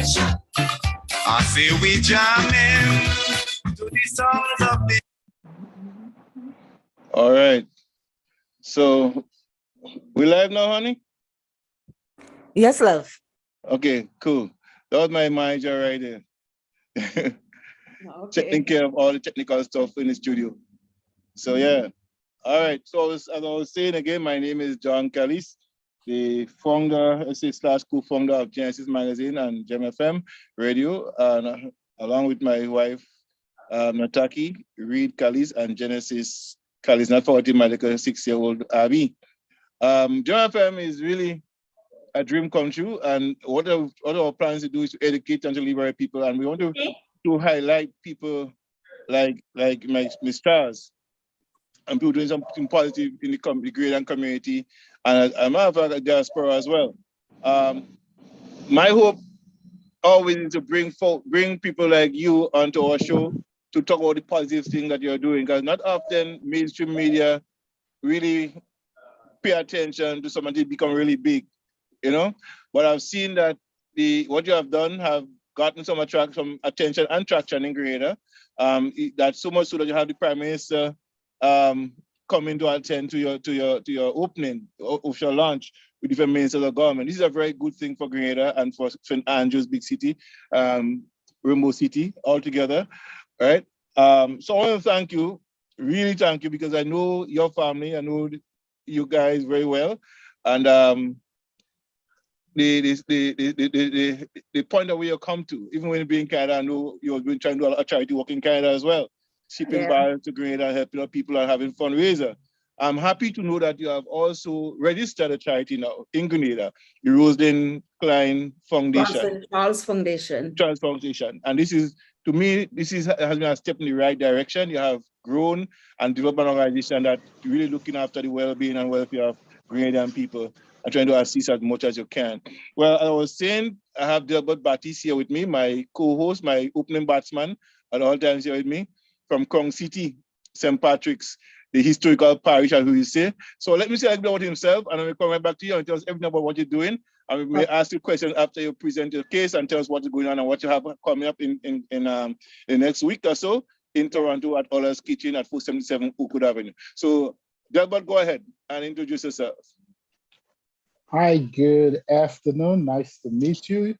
I say we jamming to the sounds of the. All right. So we live now, honey? Yes, love. Okay, cool. That was my manager right there. Okay. Taking care of all the technical stuff in the studio. So yeah. All right. So as I was saying again, my name is John Callis, the founder, co-founder of Genesis Magazine and Gem FM Radio, and along with my wife, Nataki, Reed Callis, and Genesis Callis, not forgetting my little 6-year-old Abby. Gem FM is really a dream come true, and what our plans to do is to educate and to liberate people, and we want to highlight people like my stars and people doing something positive in the greater community, and a matter of fact, diaspora as well. My hope always is to bring people like you onto our show to talk about the positive thing that you're doing, because not often mainstream media really pay attention to somebody become really big, you know. But I've seen that what you have done have gotten some attention and traction in Grenada. That's so much so that you have the Prime Minister coming to attend to your opening of your launch with different ministers of government. This is a very good thing for Grenada and for St. Andrews, big city, Rainbow City altogether, right? So I want to thank you, really thank you, because I know your family, I know you guys very well, and the point that we have come to, even when you be in Canada, I know you've been trying to do a charity work in Canada as well, shipping barrels to Grenada, helping out people and having fundraiser. I'm happy to know that you have also registered a charity now in Grenada, the Rosalind Klein Foundation. Charles Foundation. Charles Foundation. And this is, to me, has been a step in the right direction. You have grown and developed an organization that really looking after the well-being and welfare of Grenadian people and trying to assist as much as you can. Well, I was saying, I have Delbert Battis here with me, my co-host, my opening batsman at all times here with me from Kong City, St. Patrick's, the historical parish, as we say. So let me say a bit about himself, and then we'll come right back to you and tell us everything about what you're doing. And we may ask you questions after you present your case and tell us what's going on and what you have coming up in the next week or so in Toronto at Ola's Kitchen at 477 Oakwood Avenue. So Delbert, go ahead and introduce yourself. Hi, good afternoon. Nice to meet you.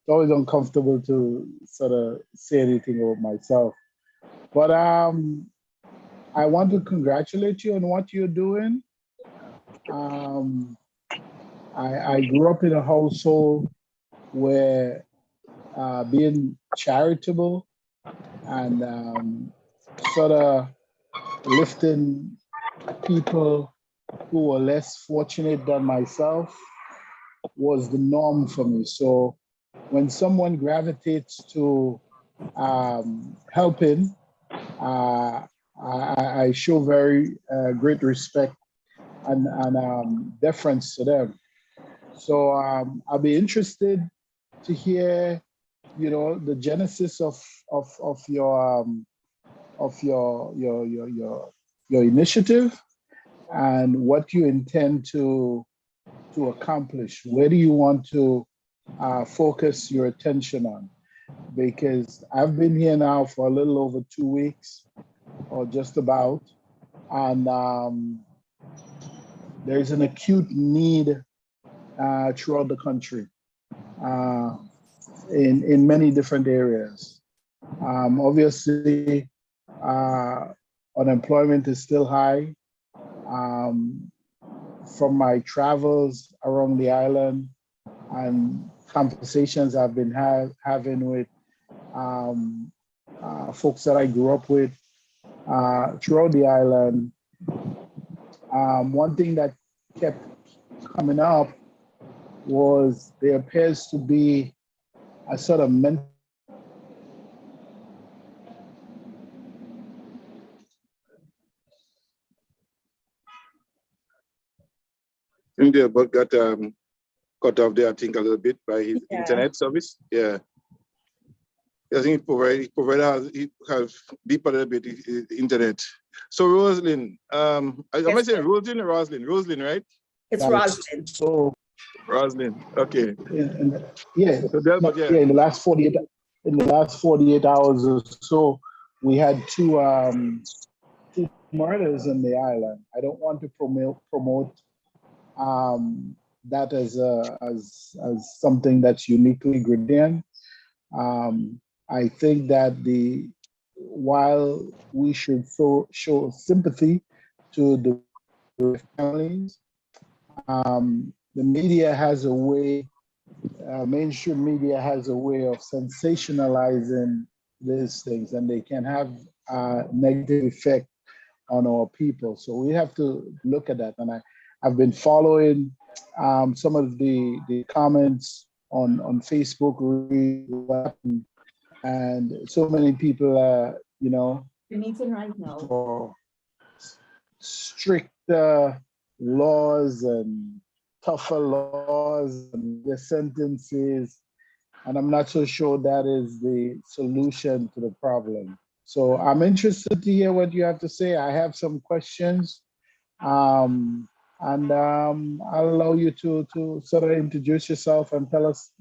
It's always uncomfortable to sort of say anything about myself, but I want to congratulate you on what you're doing. I grew up in a household where being charitable and sort of lifting people who were less fortunate than myself was the norm for me. So when someone gravitates to helping, I show very great respect and deference to them. So I'll be interested to hear, you know, the genesis of your initiative and what you intend to accomplish. Where do you want to focus your attention on? Because I've been here now for a little over 2 weeks, or just about, and there's an acute need throughout the country in many different areas. Obviously, unemployment is still high. From my travels around the island and conversations I've been having with folks that I grew up with throughout the island, one thing that kept coming up was there appears to be a sort of mental India, but got cut off there, I think, a little bit by his internet service. Yeah. I think he has deeper a little bit the internet. So Rosalind, am I saying Rosalind or Rosalind? Rosalind, right? It's that is Roslyn. so Roslyn. Okay. yeah, So Delbert, yeah. in the last 48 hours or so, we had two murders in the island. I don't want to promote that as something that's uniquely Grenadian. I think that while we should show sympathy to the families, the media has a way, mainstream media has a way of sensationalizing these things, and they can have a negative effect on our people. So we have to look at that. And I've been following some of the comments on Facebook, and so many people are, We're meeting right now. for strict laws and tougher laws and the sentences. And I'm not so sure that is the solution to the problem. So I'm interested to hear what you have to say. I have some questions. And I'll allow you to sort of introduce yourself and tell us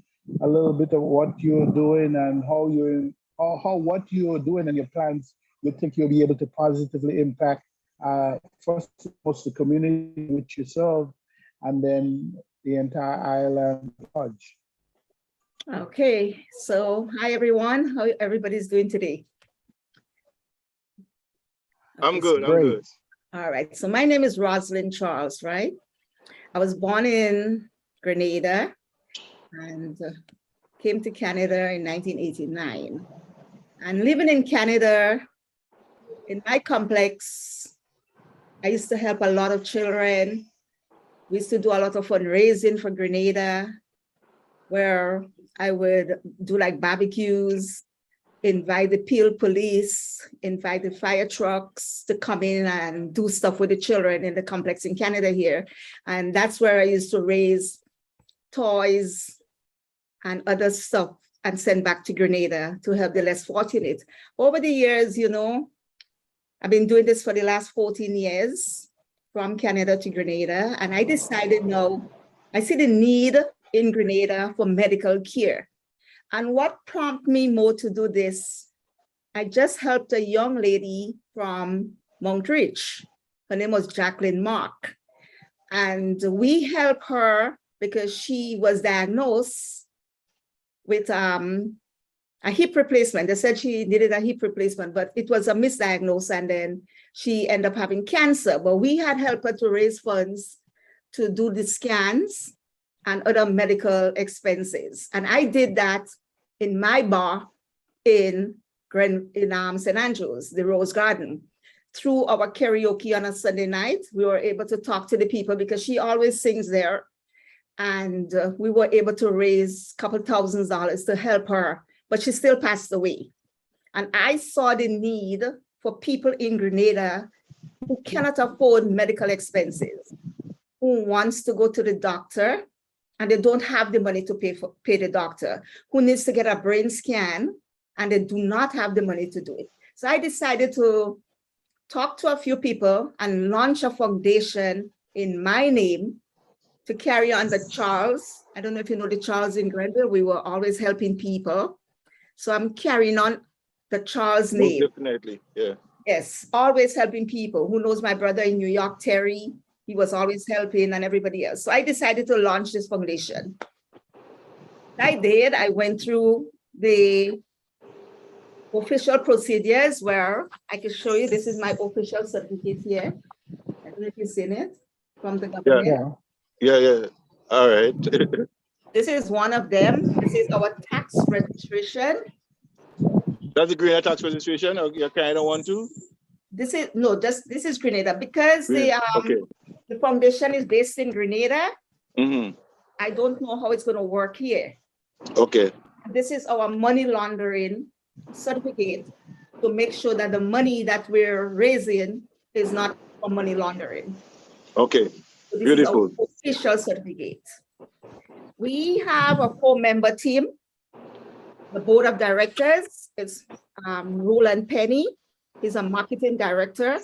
a little bit of what you're doing and how what you're doing and your plans you think you'll be able to positively impact first and foremost the community which you serve, and then the entire island lodge. Okay, so hi everyone. How everybody's doing today? I'm good. I'm Great. good. All right, so my name is Roslyn Charles, right? I was born in Grenada and came to Canada in 1989. And living in Canada, in my complex, I used to help a lot of children. We used to do a lot of fundraising for Grenada, where I would do like barbecues, invite the Peel police, invite the fire trucks to come in and do stuff with the children in the complex in Canada here. And that's where I used to raise toys and other stuff and send back to Grenada to help the less fortunate. Over the years, I've been doing this for the last 14 years from Canada to Grenada. And I decided now, I see the need in Grenada for medical care. And what prompted me more to do this, I just helped a young lady from Montreal. Her name was Jacqueline Mark. And we helped her because she was diagnosed with a hip replacement. They said she needed a hip replacement, but it was a misdiagnosis, and then she ended up having cancer. But we had helped her to raise funds to do the scans and other medical expenses. And I did that in my bar in St. Andrews, the Rose Garden. Through our karaoke on a Sunday night, we were able to talk to the people because she always sings there. And we were able to raise a couple $1,000s to help her, but she still passed away. And I saw the need for people in Grenada who cannot afford medical expenses, who wants to go to the doctor and they don't have the money to pay the doctor, who needs to get a brain scan and they do not have the money to do it. So I decided to talk to a few people and launch a foundation in my name to carry on the Charles. I don't know if you know the Charles in Grenville. We were always helping people. So I'm carrying on the Charles name. Definitely, yeah. Yes, always helping people. Who knows my brother in New York, Terry? He was always helping, and everybody else. So I decided to launch this foundation. I did. I went through the official procedures where I can show you. This is my official certificate here. I don't know if you've seen it from the government. Yeah. All right. This is one of them. This is our tax registration. That's the Grenada tax registration, or you kind of want to? This is Grenada because the foundation is based in Grenada. Mm-hmm. I don't know how it's going to work here. Okay. This is our money laundering certificate to make sure that the money that we're raising is not for money laundering. Okay. So this beautiful. is our official certificate. We have a 4-member team. The board of directors is Roland Penny. He's a marketing director.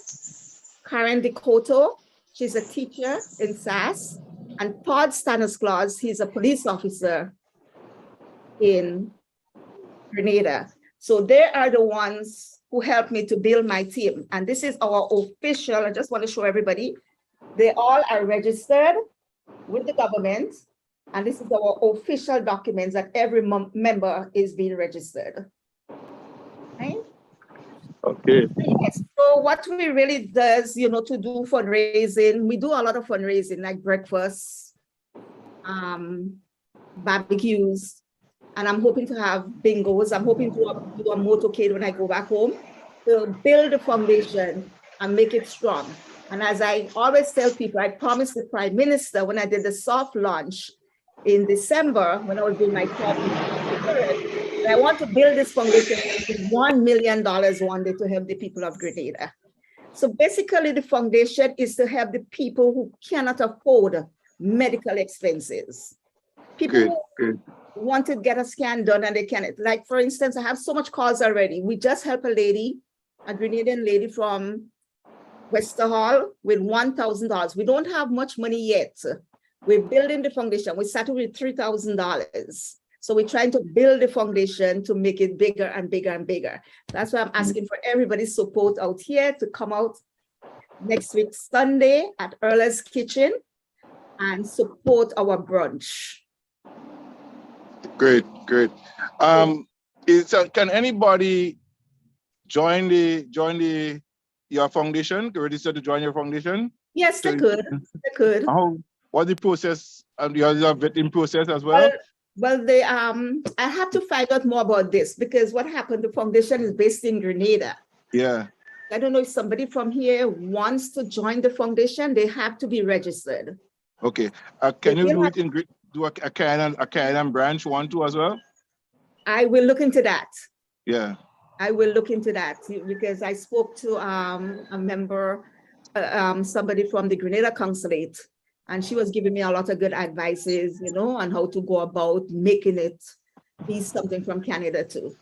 Karen DeCoto, she's a teacher in SAS. and Todd Stanislaus, he's a police officer in Grenada. So they are the ones who helped me to build my team. And this is our official, I just want to show everybody, they all are registered with the government. And this is our official documents that every member is being registered. Right? Okay. Yes. So what we really does, you know, to do fundraising, we do a lot of fundraising like breakfast, barbecues, and I'm hoping to have bingos. I'm hoping to do a motorcade when I go back home to build the foundation and make it strong. And as I always tell people, I promised the Prime Minister when I did the soft launch in December, when I was doing my talk, I want to build this foundation with $1 million one day to help the people of Grenada. So basically the foundation is to help the people who cannot afford medical expenses. People who want to get a scan done and they can't. Like for instance, I have so much calls already. We just helped a lady, a Grenadian lady from Wester Hall with $1,000. We don't have much money yet. We're building the foundation. We started with $3,000. So we're trying to build the foundation to make it bigger and bigger and bigger. That's why I'm asking for everybody's support out here to come out next week, Sunday at Earl's Kitchen and support our brunch. Great, great. Can anybody join your foundation, register to join your foundation? Yes, they could. They could. What's the process? You have a vetting process as well? Well, they I have to find out more about this because what happened, the foundation is based in Grenada. Yeah. I don't know if somebody from here wants to join the foundation, they have to be registered. Okay. Can you do it do a Canadian branch one too as well? I will look into that. Yeah. I will look into that because I spoke to a member, somebody from the Grenada Consulate, and she was giving me a lot of good advices, you know, on how to go about making it be something from Canada too.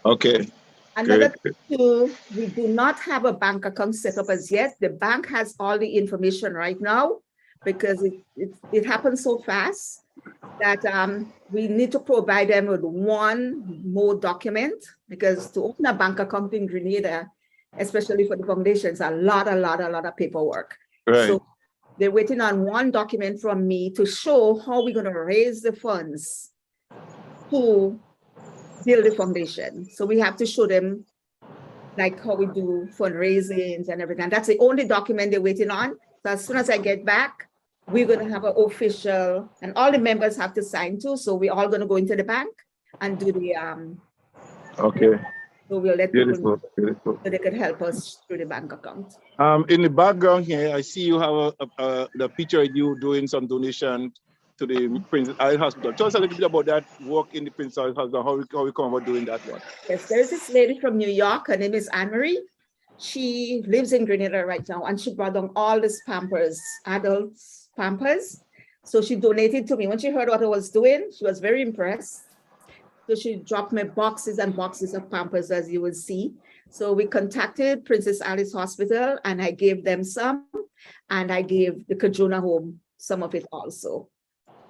Okay. Another thing too, we do not have a bank account set up as yet. The bank has all the information right now because it happens so fast that we need to provide them with one more document because to open a bank account in Grenada, especially for the foundation, is a lot of paperwork. Right. So they're waiting on one document from me to show how we're going to raise the funds to build the foundation. So we have to show them like how we do fundraisings and everything. And that's the only document they're waiting on. So as soon as I get back, we're going to have an official, and all the members have to sign too. So we're all going to go into the bank and do the okay. So we'll let people know Beautiful. so they can help us through the bank account. In the background here, I see you have the picture of you doing some donation to the Prince Allied Hospital. Tell us a little bit about that work in the Prince Allied Hospital, how we come about doing that one. Yes, there's this lady from New York. Her name is Anne-Marie. She lives in Grenada right now, and she brought down all these Pampers, adults Pampers. So she donated to me. When she heard what I was doing, she was very impressed. So she dropped me boxes and boxes of Pampers, as you will see. So we contacted Princess Alice Hospital, and I gave them some, and I gave the Kajuna Home some of it also.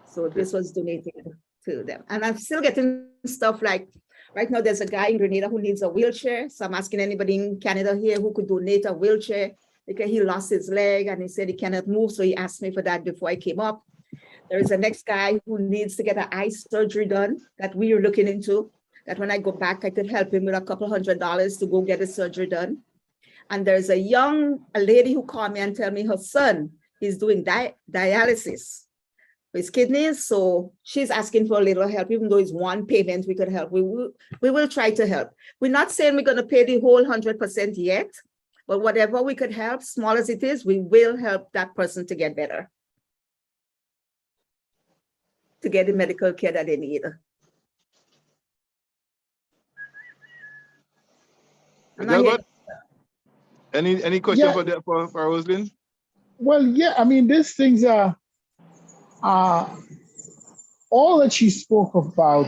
So this was donated to them. And I'm still getting stuff like, right now there's a guy in Grenada who needs a wheelchair. So I'm asking anybody in Canada here who could donate a wheelchair because he lost his leg and he said he cannot move. So he asked me for that before I came up. There is a next guy who needs to get an eye surgery done that we are looking into, that when I go back, I could help him with a couple $100 to go get his surgery done. And there's a lady who called me and tell me her son is doing dialysis with his kidneys. So she's asking for a little help, even though it's one payment we could help. We will try to help. We're not saying we're going to pay the whole 100% yet, but whatever we could help, small as it is, we will help that person to get better, to get the medical care that they need. Any question for Rosalind? Well, yeah, I mean, these things are, all that she spoke about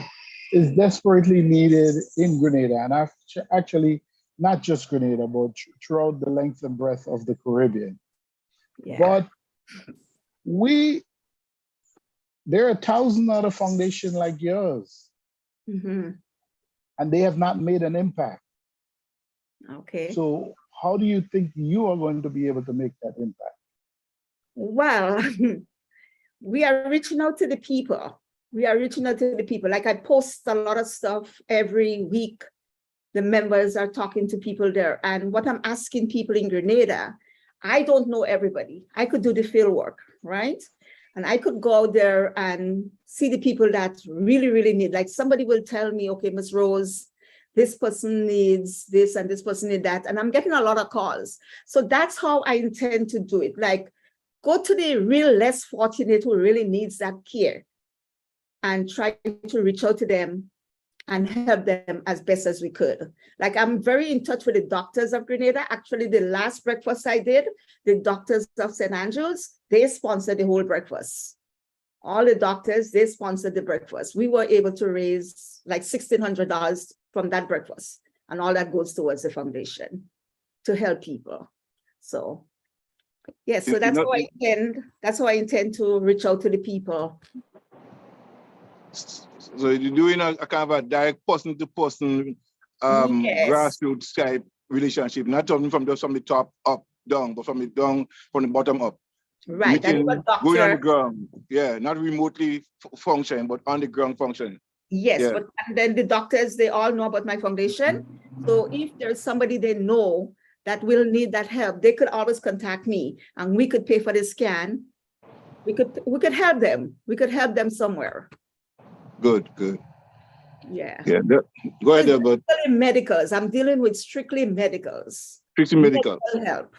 is desperately needed in Grenada, and actually not just Grenada, but throughout the length and breadth of the Caribbean. Yeah. But there are 1,000 other foundations like yours, Mhm. and they have not made an impact. Okay. So how do you think you are going to be able to make that impact? Well, we are reaching out to the people. We are reaching out to the people. Like I post a lot of stuff every week. The members are talking to people there. And what I'm asking people in Grenada, I don't know everybody. I could do the field work, right? And I could go out there and see the people that really, really need. Like somebody will tell me, okay, Ms. Rose, this person needs this and this person needs that. And I'm getting a lot of calls. So that's how I intend to do it. Like go to the real less fortunate who really needs that care and try to reach out to them and help them as best as we could. Like I'm very in touch with the doctors of Grenada. Actually, the last breakfast I did, the doctors of St. Andrews, they sponsored the whole breakfast. All the doctors, they sponsored the breakfast. We were able to raise like $1,600 from that breakfast. And all that goes towards the foundation to help people. So yes, so that's how I intend. That's how I intend to reach out to the people. So you're doing a kind of a direct person-to-person Yes. grassroots type relationship, not only from the top up down, but from the bottom up. Right. Meeting, And going on the ground, yeah, not remotely function, but on the ground function. Yes, Yeah. but and then the doctors, they all know about my foundation. So if there's somebody they know that will need that help, they could always contact me and we could pay for the scan. We could help them. We could help them somewhere. Good. Yeah. Yeah. Go ahead, but Medicals. I'm dealing with strictly medicals. strictly medical. Help.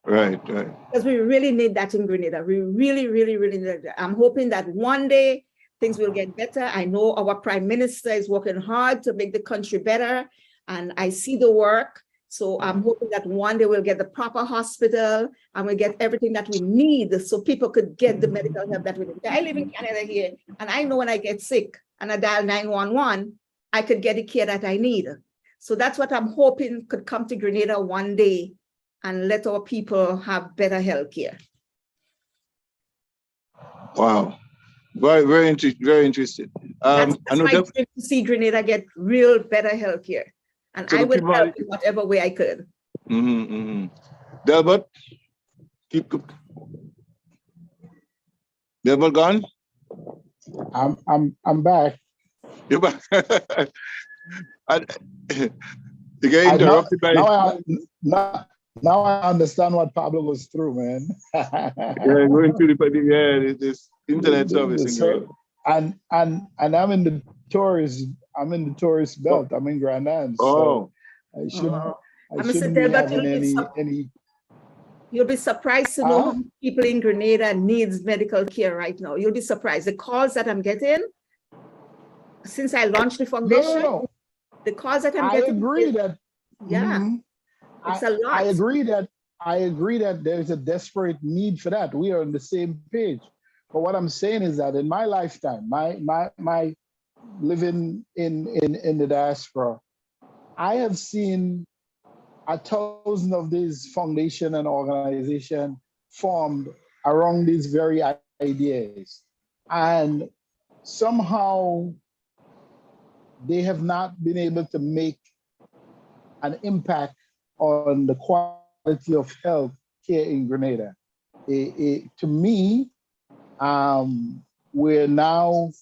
Right. Because we really need that in Grenada. We really need that. I'm hoping that one day things will get better. I know our Prime Minister is working hard to make the country better, and I see the work. So I'm hoping that one day we'll get the proper hospital and we'll get everything that we need so people could get the medical help that we need. I live in Canada here, and I know when I get sick and I dial 911, I could get the care that I need. So that's what I'm hoping could come to Grenada one day and let our people have better health care. Wow. Very interested. That's my dream, to see Grenada get real better health care. And so I would help in whatever way I could. Delbert, Delbert gone? I'm back. You're back. You get interrupted by now I understand what Pablo was through, man. Going through this internet service. And I'm in the tourist belt. I'm in Grand Anse. So I shouldn't be having any. You'll be surprised to know how many people in Grenada needs medical care right now. You'll be surprised. The calls that I'm getting since I launched the foundation, the calls that I'm getting. I agree that. Yeah. It's a lot. I agree that there's a desperate need for that. We are on the same page. But what I'm saying is that in my lifetime, my living in the diaspora, I have seen 1,000 of these foundation and organization formed around these very ideas. And somehow they have not been able to make an impact on the quality of health care in Grenada. To me, we're now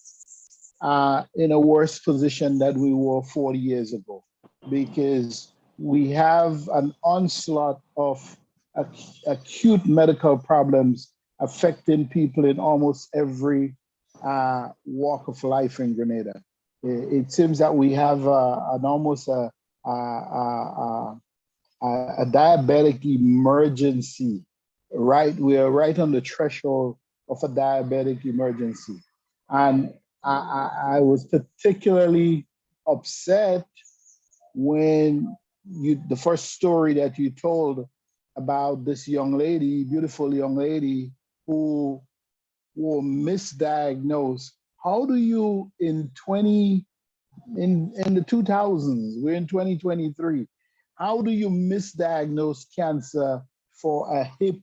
in a worse position than we were 40 years ago, because we have an onslaught of acute medical problems affecting people in almost every walk of life in Grenada. It seems that we have almost a diabetic emergency, right? We are right on the threshold of a diabetic emergency. And I was particularly upset when the first story that you told about this young lady, beautiful young lady who were misdiagnosed. How do you in the 2000s, we're in 2023, how do you misdiagnose cancer for a hip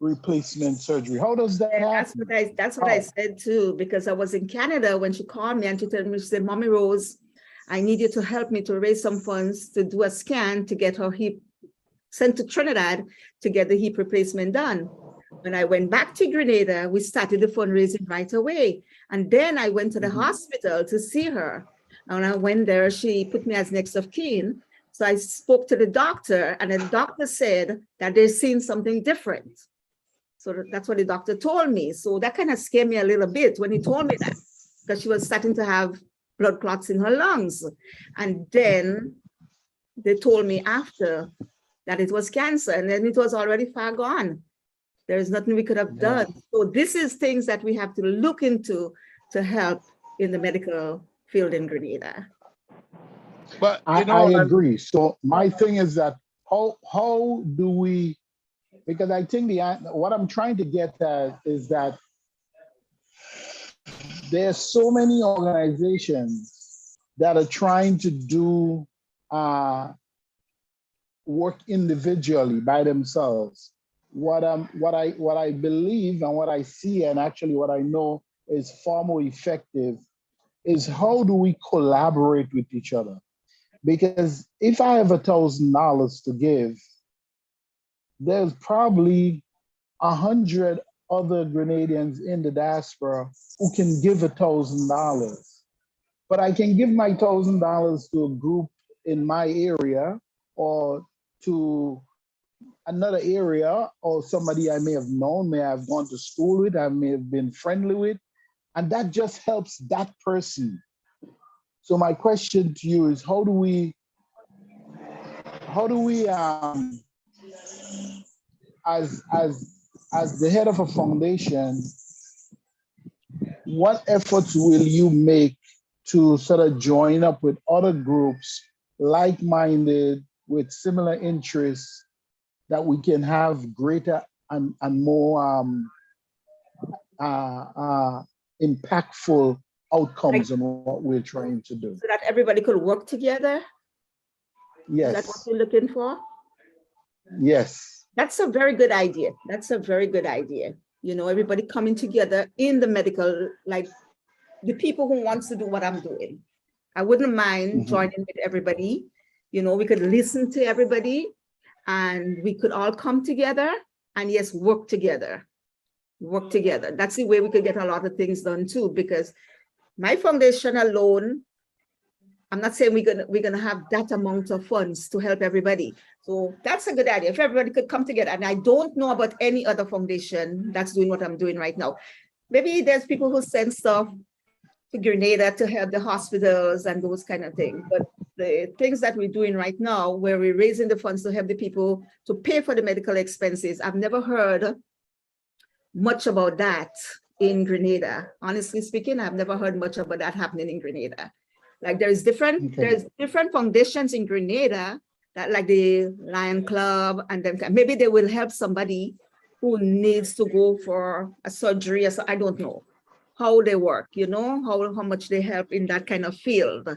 replacement surgery. How does that And happen? that's what I How? said too, because I was in Canada when she called me and she told me, she said, Mommy Rose, I need you to help me to raise some funds to do a scan to get her hip sent to Trinidad to get the hip replacement done. When I went back to Grenada, we started the fundraising right away. And then I went to the hospital to see her. And when I went there, she put me as next of kin. So I spoke to the doctor, and the doctor said that they're seeing something different. So that's what the doctor told me. So that kind of scared me a little bit when he told me that, because she was starting to have blood clots in her lungs. And then they told me after that it was cancer, and then it was already far gone. There is nothing we could have Yeah. done. So this is things that we have to look into to help in the medical field in Grenada. But I you know, agree. So my thing is that how do we, because I think what I'm trying to get at is that there's so many organizations that are trying to do work individually by themselves. What I believe and what I see, and actually what I know is far more effective, is how do we collaborate with each other? Because if I have $1,000 to give, there's probably 100 other Grenadians in the diaspora who can give $1,000. But I can give my $1,000 to a group in my area or to another area, or somebody I may have known, may have gone to school with, I may have been friendly with, and that just helps that person. So my question to you is, how do we as the head of a foundation, what efforts will you make to sort of join up with other groups like-minded with similar interests, that we can have greater and more impactful outcomes in what we're trying to do? So that everybody could work together? Is that what Yes, you're looking for? yes. That's a very good idea. That's a very good idea. You know, everybody coming together in the medical, like the people who wants to do what I'm doing. I wouldn't mind joining with everybody. You know, we could listen to everybody and we could all come together and yes, work together. Work together. That's the way we could get a lot of things done too, because my foundation alone, I'm not saying we're gonna have that amount of funds to help everybody. So that's a good idea. If everybody could come together, and I don't know about any other foundation that's doing what I'm doing right now. Maybe there's people who send stuff to Grenada to help the hospitals and those kind of things. But the things that we're doing right now, where we're raising the funds to help the people to pay for the medical expenses, I've never heard much about that in Grenada. Honestly speaking, I've never heard much about that happening in Grenada. Like there's different foundations in Grenada that, like the Lion Club, and then maybe they will help somebody who needs to go for a surgery or so. I don't know how they work, you know, how much they help in that kind of field.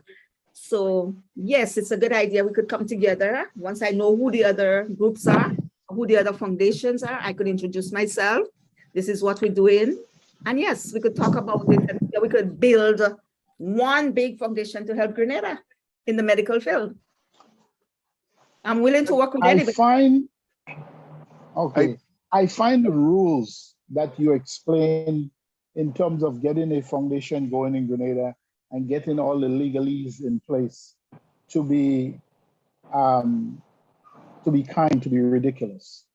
So yes, it's a good idea. We could come together. Once I know who the other groups are, who the other foundations are, I could introduce myself. This is what we're doing. And yes, we could talk about it, and we could build one big foundation to help Grenada in the medical field. I'm willing to work with anybody. I find the rules that you explain in terms of getting a foundation going in Grenada and getting all the legalese in place to be kind, to be ridiculous.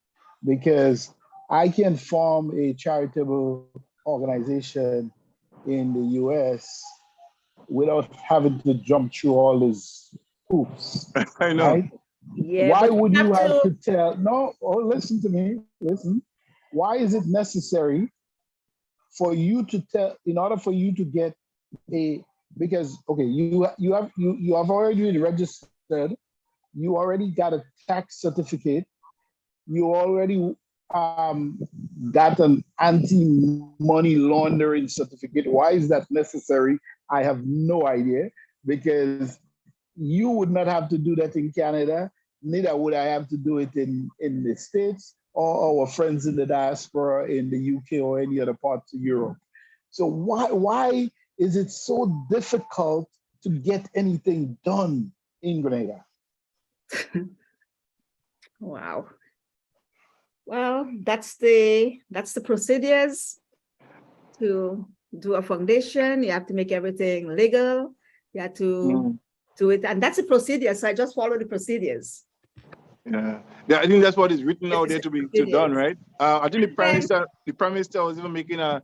Because I can form a charitable organization in the US without having to jump through all these hoops. I know. Right? Yeah, Why but would you have to tell? No, listen to me. Listen. Why is it necessary for you to tell, in order for you to get because okay, you have already registered, you already got a tax certificate, you already got an anti-money laundering certificate. Why is that necessary? I have no idea, because you would not have to do that in Canada, neither would I have to do it in the States or our friends in the diaspora in the UK or any other parts of Europe. So why is it so difficult to get anything done in Grenada? Wow. Well, that's the procedures to do a foundation. You have to make everything legal. You have to do it, and that's the procedure. So I just follow the procedures. Yeah, I think that's what is written out there to be done, right? I think the prime minister was even making a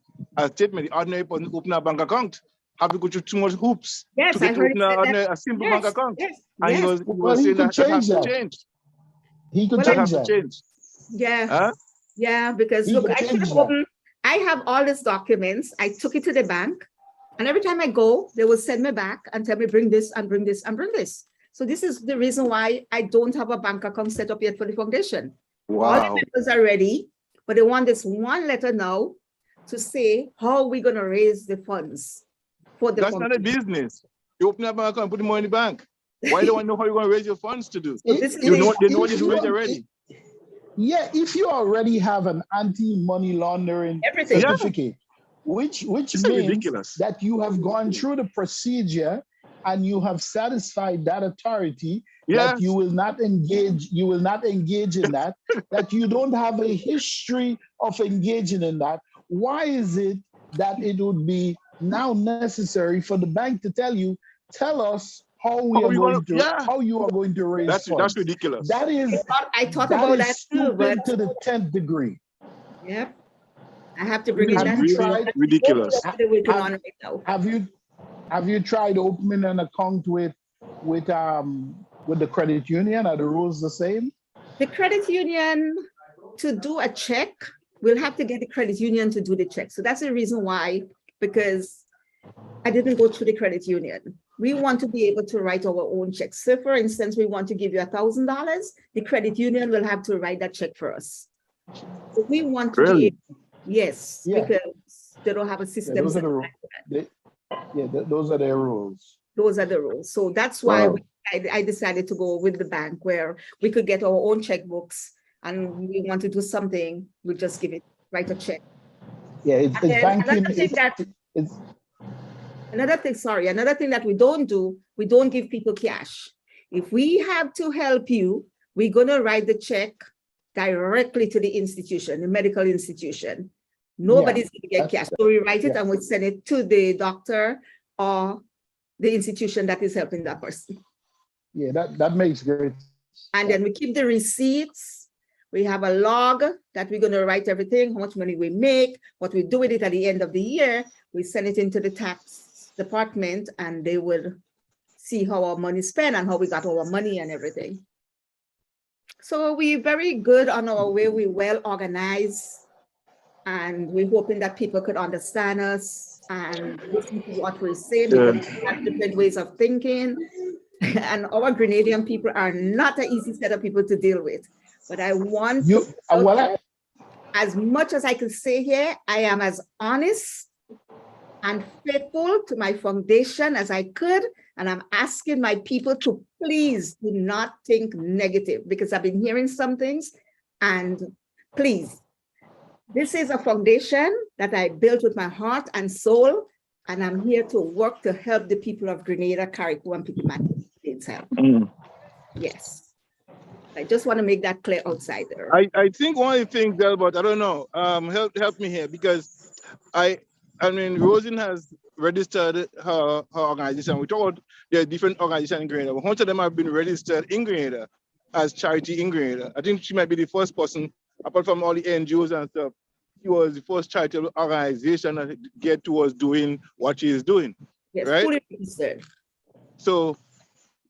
statement. The ordinary person open a bank account have to go through too much hoops Yes, to get I to heard open that. a simple bank account. Yes, And yes. he was saying that has to change. He could Well, change That has to that. change. Yeah, Huh? yeah, because He look, could I should change have that. opened, I have all these documents. I took it to the bank, and every time I go, they will send me back and tell me, bring this and bring this and bring this. So this is the reason why I don't have a bank account set up yet for the foundation. All the Wow. papers are ready, but they want this one letter now to say how we're going to raise the funds for the That's not a foundation. business. You open a bank account and put the money in the bank. Why do I know how you're going to raise your funds to do? So this is They know what you're doing already. Yeah, if you already have an anti-money laundering everything. certificate, which It's means ridiculous. that you have gone through the procedure and you have satisfied that authority Yes. that you will not engage in that, that you don't have a history of engaging in that. Why is it that it would be now necessary for the bank to tell us how you are going to raise funds? That's ridiculous. That is I thought about that too, stupid but to the 10th degree. yep, I have to bring in It's that. really ridiculous. That's what they're working on right now. Have you tried opening an account with the credit union? Are the rules the same? The credit union, to do a check, we'll have to get the credit union to do the check. So that's the reason why, because I didn't go through the credit union. We want to be able to write our own checks. So for instance, we want to give you $1,000, the credit union will have to write that check for us. So we want to be able, yes, Yeah. because they don't have a system. Those are the rules. Those are their rules. Those are the rules. So that's why Wow. I decided to go with the bank, where we could get our own checkbooks, and we want to do something, we just write a check. Yeah, it's banking. Another thing that we don't do, we don't give people cash. If we have to help you, we're gonna write the check directly to the institution, the medical institution. Nobody's gonna get cash. So we write it and we send it to the doctor or the institution that is helping that person. Yeah, that makes great. And then we keep the receipts. We have a log that we're going to write everything, how much money we make, what we do with it at the end of the year. We send it into the tax department, and they will see how our money is spent and how we got our money and everything. So we're very good on our way. We're well organized, and we're hoping that people could understand us and listen to what we're saying, because we have different ways of thinking. And our Grenadian people are not an easy set of people to deal with. But I want as much as I can say here, I am as honest and faithful to my foundation as I could. And I'm asking my people to please do not think negative, because I've been hearing some things. And please, this is a foundation that I built with my heart and soul. And I'm here to work to help the people of Grenada, Carriacou, and Pitiman. Yes. I just want to make that clear outside there. I think one of the things, Delbert, I don't know, help me here, because I mean, Rosin has registered her organization. We talk about there are different organizations in Grenada, but most of them have been registered in Grenada as charity in Grenada. I think she might be the first person, apart from all the NGOs and stuff, she was the first charitable organization that get towards doing what she is doing. Yes, right? fully registered. So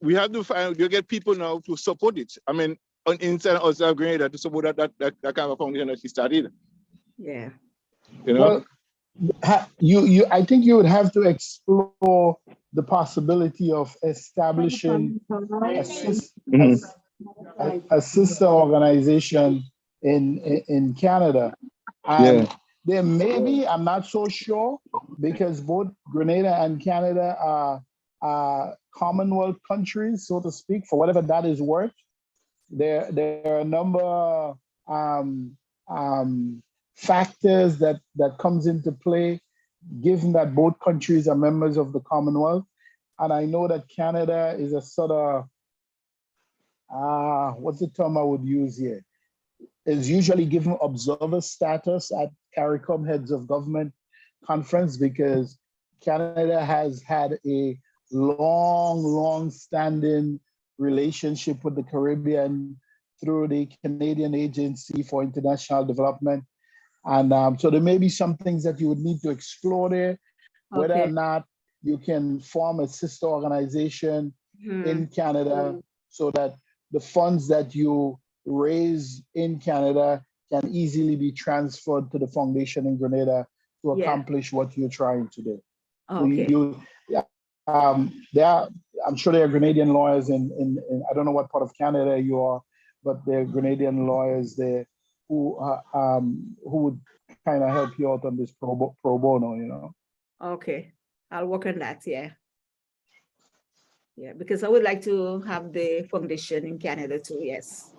we have to find, you get people now to support it. I mean, on inside and outside of Grenada to support that kind of foundation that she started. Yeah. You know? Well, I think you would have to explore the possibility of establishing a sister organization in Canada. And there may be, I'm not so sure, because both Grenada and Canada are Commonwealth countries, so to speak, for whatever that is worth. There are a number factors that comes into play, given that both countries are members of the Commonwealth. And I know that Canada is a sort of, what's the term I would use here? Is usually given observer status at CARICOM Heads of Government Conference because Canada has had a long-standing relationship with the Caribbean through the Canadian Agency for International Development. And so there may be some things that you would need to explore there, whether or not you can form a sister organization in Canada so that the funds that you raise in Canada can easily be transferred to the foundation in Grenada to accomplish what you're trying to do. Okay. I'm sure there are Grenadian lawyers in I don't know what part of Canada you are, but there are Grenadian lawyers there who would kind of help you out on this pro bono, you know. Okay, I'll work on that. Yeah, because I would like to have the foundation in Canada too. Yes.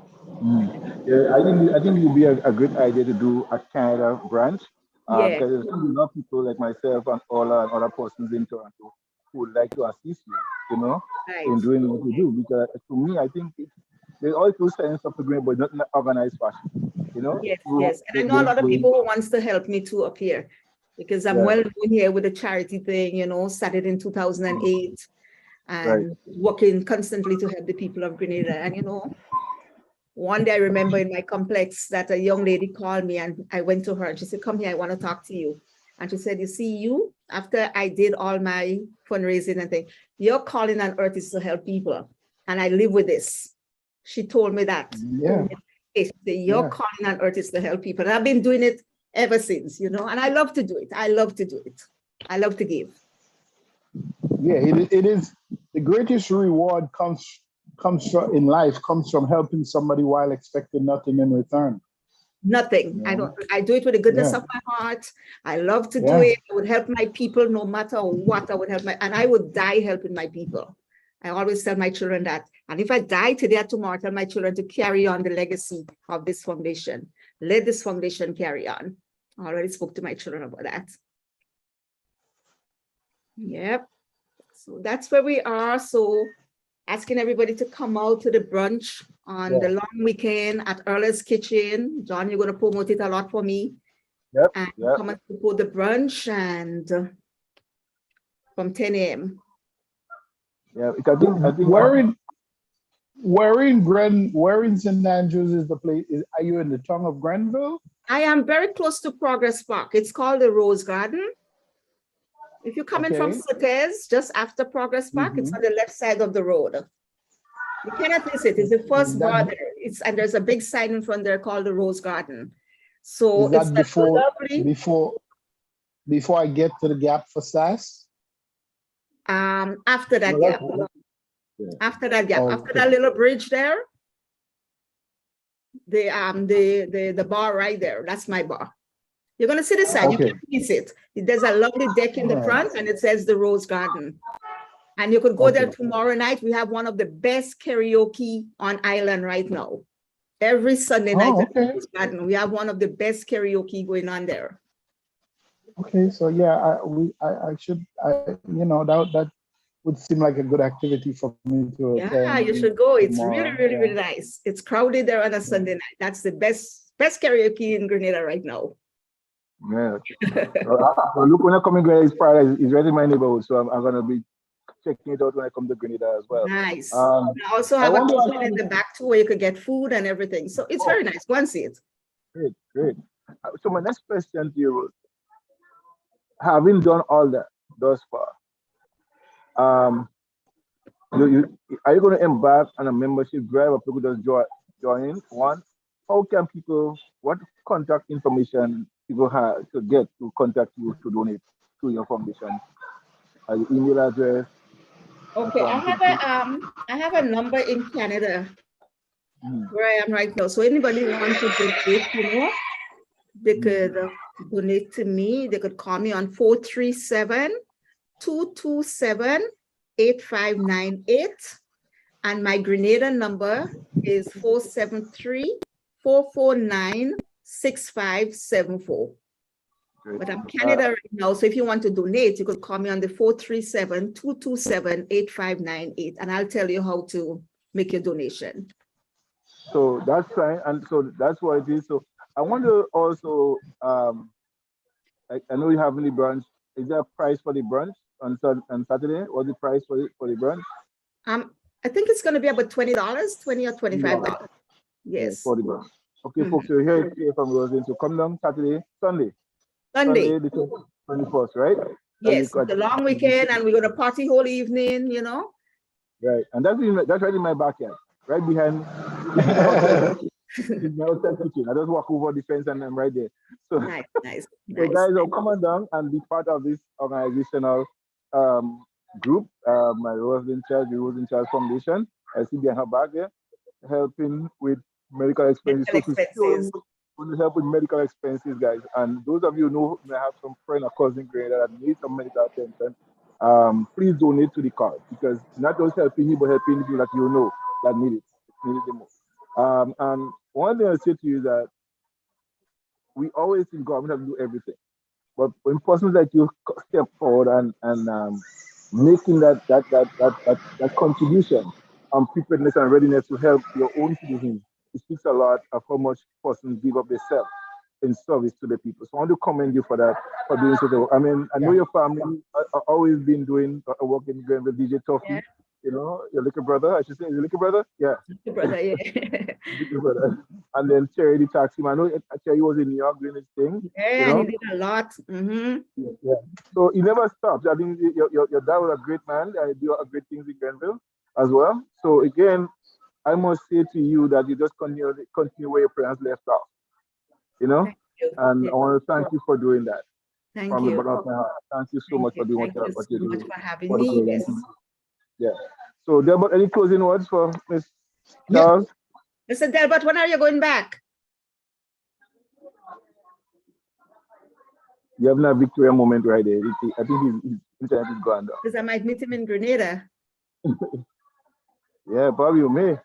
Yeah, I think it would be a good idea to do a Canada branch. Because there's a lot of people like myself and all other persons in Toronto who would like to assist you, in doing what you do. Because to me, I think there's always two sides of the grain, but not in an organized fashion, Yes. And I know a lot of people who wants to help me too up here because I'm well known here with the charity thing, started in 2008 and working constantly to help the people of Grenada. And, one day I remember in my complex that a young lady called me and I went to her and she said, come here, I want to talk to you. And she said, you see, after I did all my fundraising and things, your calling on earth is to help people. And I live with this. She told me that. Yeah. Your calling on earth is to help people. And I've been doing it ever since, and I love to do it. I love to do it. I love to give. Yeah, it is the greatest reward comes from helping somebody while expecting nothing in return. Nothing. I do it with the goodness of my heart. I love to do it. I would help my people no matter what. I would help and I would die helping my people. I always tell my children that. And if I die today or tomorrow, I tell my children to carry on the legacy of this foundation. Let this foundation carry on. I already spoke to my children about that. Yep. So that's where we are. So asking everybody to come out to the brunch on the long weekend at Earl's Kitchen. John, you're going to promote it a lot for me. Come and support the brunch and from 10 a.m. Yeah, I think where in St. Andrews is the place? Are you in the tongue of Grenville? I am very close to Progress Park. It's called the Rose Garden. If you're coming from Sotez, just after Progress Park, it's on the left side of the road. You cannot miss it. It's the first bar there. And there's a big sign in front there called the Rose Garden. So it's before I get to the gap for SAS? After that gap. After that gap. After that little bridge there, the bar right there. That's my bar. You're going to see the sign. You can't miss it. There's a lovely deck in the front and it says the Rose Garden. And you could go there tomorrow night. We have one of the best karaoke on island right now. Every Sunday night at the Rose Garden, we have one of the best karaoke going on there. Okay, so I should, that would seem like a good activity for me to attend. Yeah, you should go. It's really nice. It's crowded there on a Sunday night. That's the best karaoke in Grenada right now. Yeah. Look, when I come in Grenada, it's right in my neighborhood, so I'm going to be checking it out when I come to Grenada as well. Nice. I also have a kitchen in the back too where you could get food and everything. So it's very nice. Go and see it. Great. So my next question to you, having done all that thus far, are you going to embark on a membership drive or people just join in? One, how can people, what contact information people have to get to contact you to donate to your foundation? Your email address. Okay, I have a number in Canada where I am right now. So anybody who wants to donate, they could donate to me. They could call me on 437-227-8598. And my Grenada number is 473 449-6574. Great. But I'm Canada right now, so if you want to donate, you could call me on the 437-227-8598, and I'll tell you how to make your donation. So that's fine, and so that's what it is. So I want to also, I know you have any brunch. Is there a price for the brunch on Saturday? What's the price for the brunch? I think it's going to be about $20, $20 or $25. Yes. For the brunch. Okay, folks, so here from Roslyn. So come down Sunday, Sunday. the 21st, right? Yes, it's a long weekend, and we're going to party whole evening, you know. Right, and that's right in my backyard, right behind. It's my outside kitchen. I just walk over the fence and I'm right there. So, nice. So guys, come on down and be part of this organizational group. My Rose in Charge Foundation. I see behind her back there, helping with medical expenses. Going to help with medical expenses, guys. And those of you who know may have some friend or cousin that need some medical attention. Please donate to the cause, because not just helping you, but helping people that you know that need it the most. And one thing I say to you is that we always think government have to do everything, but when persons like you step forward and making that contribution on preparedness and readiness to help your own citizens, it speaks a lot of how much persons give up themselves in service to the people. So I want to commend you for that, for doing so. I mean, I know your family are always been doing work in with DJ Toffee. Yeah. You know, your little brother, I should say, your little brother? Yeah. Little brother, yeah. Little brother. And then Cherry the taxi man. I know Cherry was in New York doing his thing. Yeah, you know? He did a lot. Mm-hmm. Yeah. So he never stops. I mean, your dad was a great man. I do great things in Grenville as well. So again, I must say to you that you just continue where your parents left off. You know? And I want to thank you for doing that. Thank from you. The bottom of my heart. Thank you so much for doing what you're doing. Thank you so much for having me. Yes. Yeah. So, Delbert, any closing words for Ms. Charles? Yeah. Mr. Delbert, when are you going back? You have a Victoria moment right there. I think his internet is gone down. Because I might meet him in Grenada. Yeah, probably you may.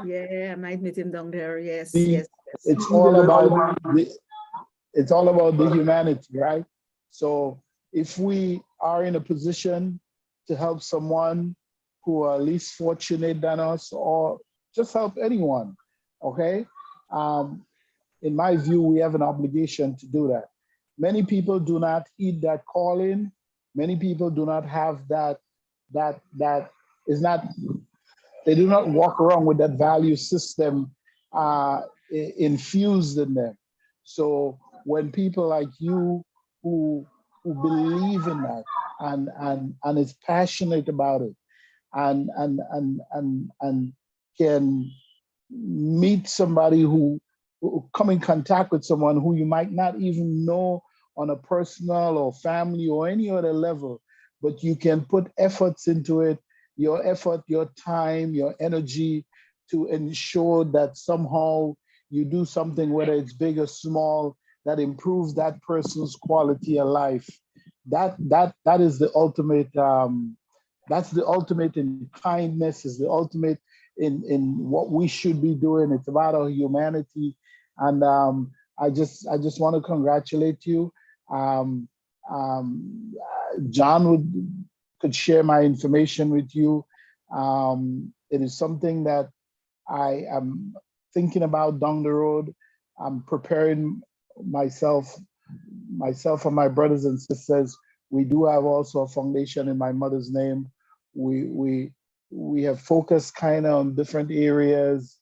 Yeah, I might meet him down there. Yes, yes. It's all about the humanity, right? So if we are in a position to help someone who are least fortunate than us, or just help anyone, okay? In my view, we have an obligation to do that. Many people do not heed that calling. Many people do not have they do not walk around with that value system infused in them. So when people like you who believe in that and is passionate about it, and can meet somebody who come in contact with someone who you might not even know on a personal or family or any other level, but you can put efforts into it, your effort, your time, your energy, to ensure that somehow you do something, whether it's big or small, that improves that person's quality of life. That is the ultimate. That's the ultimate in kindness, is the ultimate in what we should be doing. It's about our humanity. And I just want to congratulate you. John could share my information with you. It is something that I am thinking about down the road. I'm preparing myself and my brothers and sisters. We do have also a foundation in my mother's name. We have focused kind of on different areas,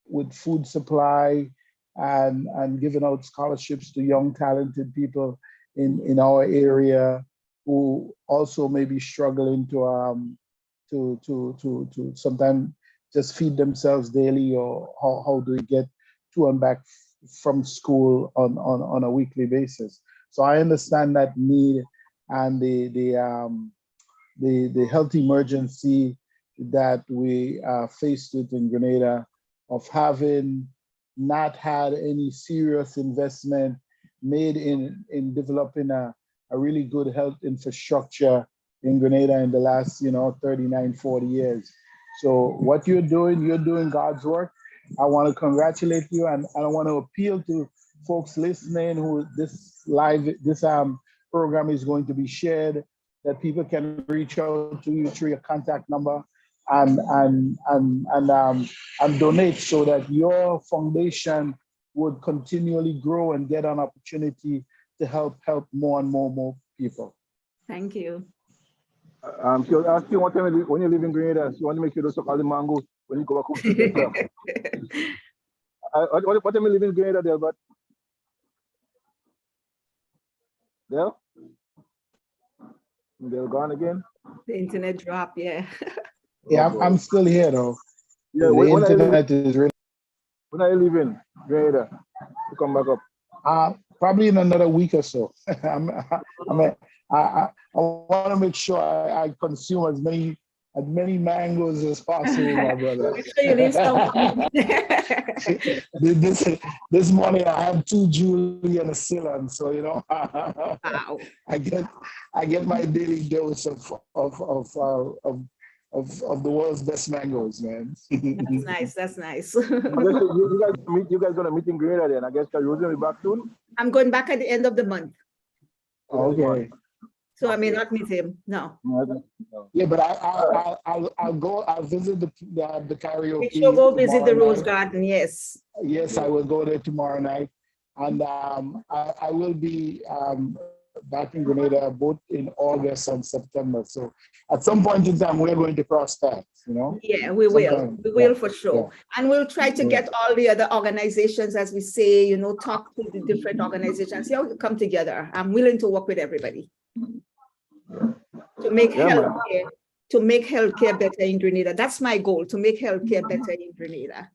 with food supply and giving out scholarships to young talented people in our area who also may be struggling to sometimes just feed themselves daily, or how do we get to and back from school on a weekly basis. So I understand that need and the health emergency that we are faced with in Grenada, of having not had any serious investment made in developing a really good health infrastructure in Grenada in the last 39, 40 years. So what you're doing God's work. I want to congratulate you, and I want to appeal to folks listening who this program is going to be shared, that people can reach out to you through your contact number and donate so that your foundation would continually grow and get an opportunity to help more and more people. Thank you. She'll ask you when you live in Grenada, you want to make sure you don't suck all the mangoes when you go back home to Texas. What time you live in Grenada, Del? But Del gone again? The internet dropped, yeah. Yeah, I'm still here though. Yeah, The when internet is really. When are you leaving Grenada to come back up? Probably in another week or so. I want to make sure I consume as many mangoes as possible, my brother. Make sure you leave some. This morning I have 2 Julie and a Ceylon, so Wow. I get my daily dose of the world's best mangoes, man. That's nice. That's nice. I guess you guys gonna meet in Grenada then. I guess you're going to be back soon. I'm going back at the end of the month, Okay. so I may not meet him. No. Yeah, but I'll go. I'll visit the karaoke. Make sure go visit the tomorrow Rose night. Garden. Yes. Yes, I will go there tomorrow night, and I will be back in Grenada both in August and September. So at some point in time, we're going to cross paths. Yeah, we will. Sometime. We will Yeah, for sure. yeah. And we'll try to get all the other organizations, as we say, talk to the different organizations, see how we come together. I'm willing to work with everybody to make healthcare better in Grenada. That's my goal, to make healthcare better in Grenada.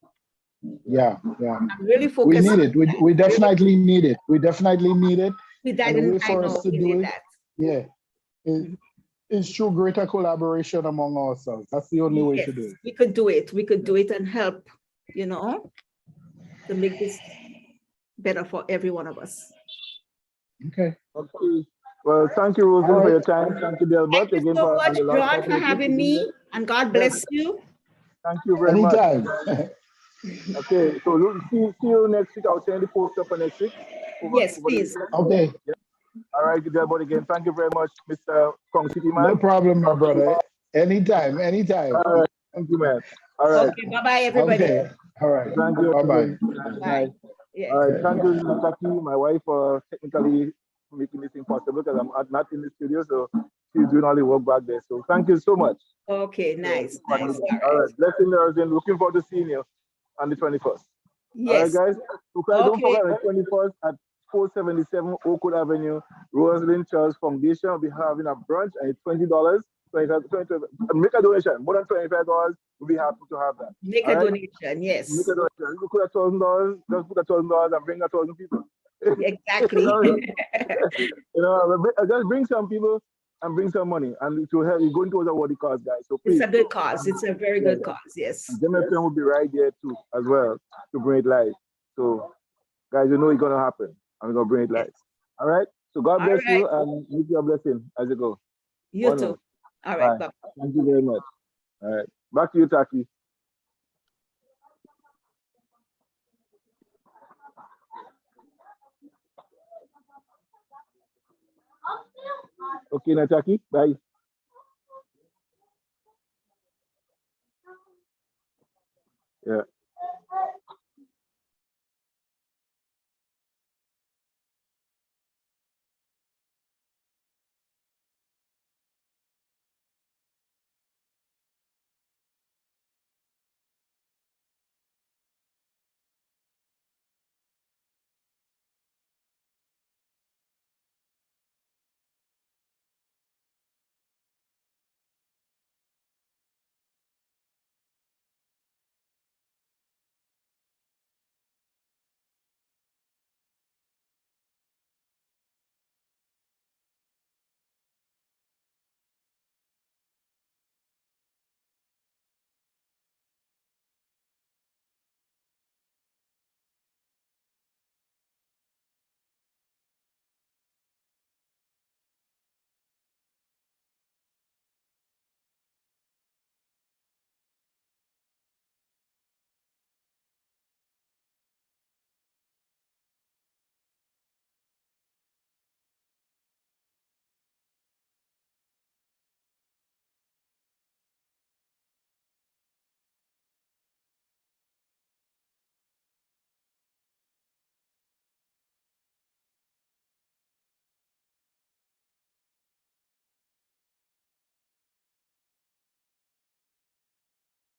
Yeah. I'm really We focused. need it. We definitely need it. We definitely need it. We And the way for us to we do need it, that. yeah, it's through greater collaboration among ourselves. That's the only way Yes, to do it. we could do it. We could do it and help, to make this better for every one of us. Okay. Okay. Well, thank you, Rosen, for your time. Thank you, Delbert. Thank you so much, John, for having me, and God bless you. Thank you very much. Anytime. Okay, so see you next week. I'll send the poster for next week. Yes, please. Okay. All right, Delbert, again. Thank you very much, Mr. Kong City Man. No problem, my brother. Anytime. All right. Thank you, man. All right. Okay, bye-bye, everybody. Okay. All right. Thank you. Bye-bye. Bye. Yeah. All right. Thank you, Taki, my wife, for technically making this impossible because I'm not in the studio, so she's doing all the work back there. So thank you so much. Okay, nice. All right. Blessing, Rosen. Looking forward to seeing you on the 21st. Yes. All right, guys. Don't forget the 21st at 477 Oakwood Avenue, Rosalind Charles Foundation will be having a brunch, and it's $20. Make a donation. More than $25, we'll be happy to have that. Make a donation, yes. Make a donation. You put $1,000, just put $1,000 and bring 1,000 people. Exactly. Just bring some people and bring some money, and to help you going towards a worthy cause, guys. So please. It's a good cause. It's a very good cause, yes. MFM will be right there too, as well, to bring it live. So, guys, it's gonna happen. I'm gonna bring it live. All right. So God bless you, and give you a blessing as you go. You too. All right. Bye. Thank you very much. All right. Back to you, Taki. Okay, now, Taki. Bye.